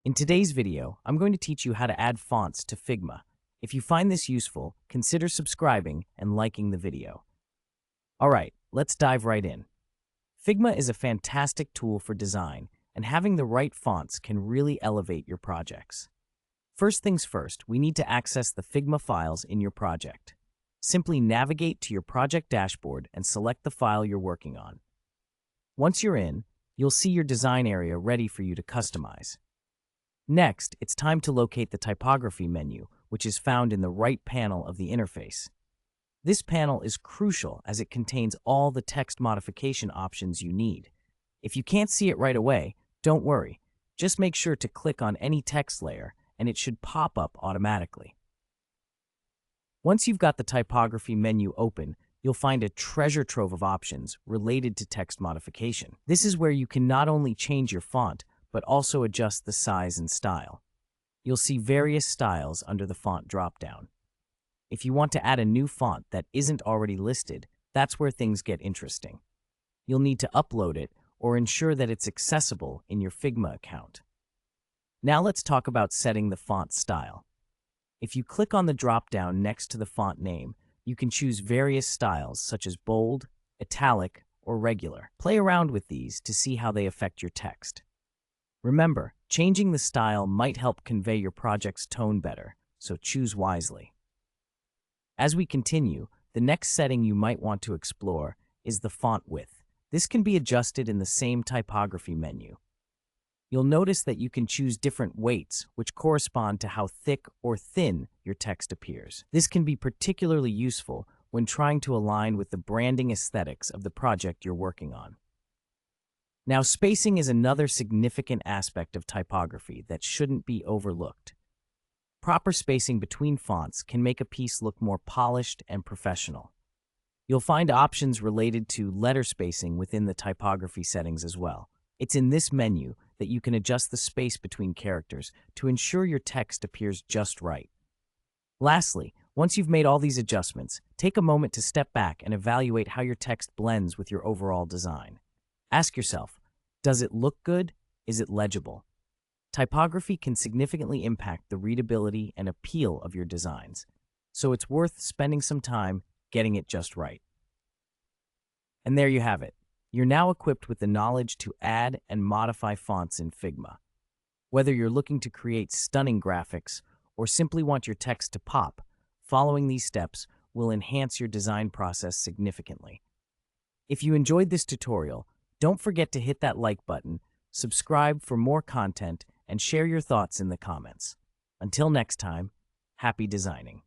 In today's video, I'm going to teach you how to add fonts to Figma. If you find this useful, consider subscribing and liking the video. Alright, let's dive right in. Figma is a fantastic tool for design, and having the right fonts can really elevate your projects. First things first, we need to access the Figma files in your project. Simply navigate to your project dashboard and select the file you're working on. Once you're in, you'll see your design area ready for you to customize. Next, it's time to locate the typography menu, which is found in the right panel of the interface. This panel is crucial as it contains all the text modification options you need. If you can't see it right away, don't worry. Just make sure to click on any text layer and it should pop up automatically. Once you've got the typography menu open, you'll find a treasure trove of options related to text modification. This is where you can not only change your font, but also adjust the size and style. You'll see various styles under the font dropdown. If you want to add a new font that isn't already listed, that's where things get interesting. You'll need to upload it or ensure that it's accessible in your Figma account. Now let's talk about setting the font style. If you click on the dropdown next to the font name, you can choose various styles such as bold, italic, or regular. Play around with these to see how they affect your text. Remember, changing the style might help convey your project's tone better, so choose wisely. As we continue, the next setting you might want to explore is the font width. This can be adjusted in the same typography menu. You'll notice that you can choose different weights, which correspond to how thick or thin your text appears. This can be particularly useful when trying to align with the branding aesthetics of the project you're working on. Now, spacing is another significant aspect of typography that shouldn't be overlooked. Proper spacing between fonts can make a piece look more polished and professional. You'll find options related to letter spacing within the typography settings as well. It's in this menu that you can adjust the space between characters to ensure your text appears just right. Lastly, once you've made all these adjustments, take a moment to step back and evaluate how your text blends with your overall design. Ask yourself, does it look good? Is it legible? Typography can significantly impact the readability and appeal of your designs, so it's worth spending some time getting it just right. And there you have it. You're now equipped with the knowledge to add and modify fonts in Figma. Whether you're looking to create stunning graphics or simply want your text to pop, following these steps will enhance your design process significantly. If you enjoyed this tutorial, don't forget to hit that like button, subscribe for more content, and share your thoughts in the comments. Until next time, happy designing.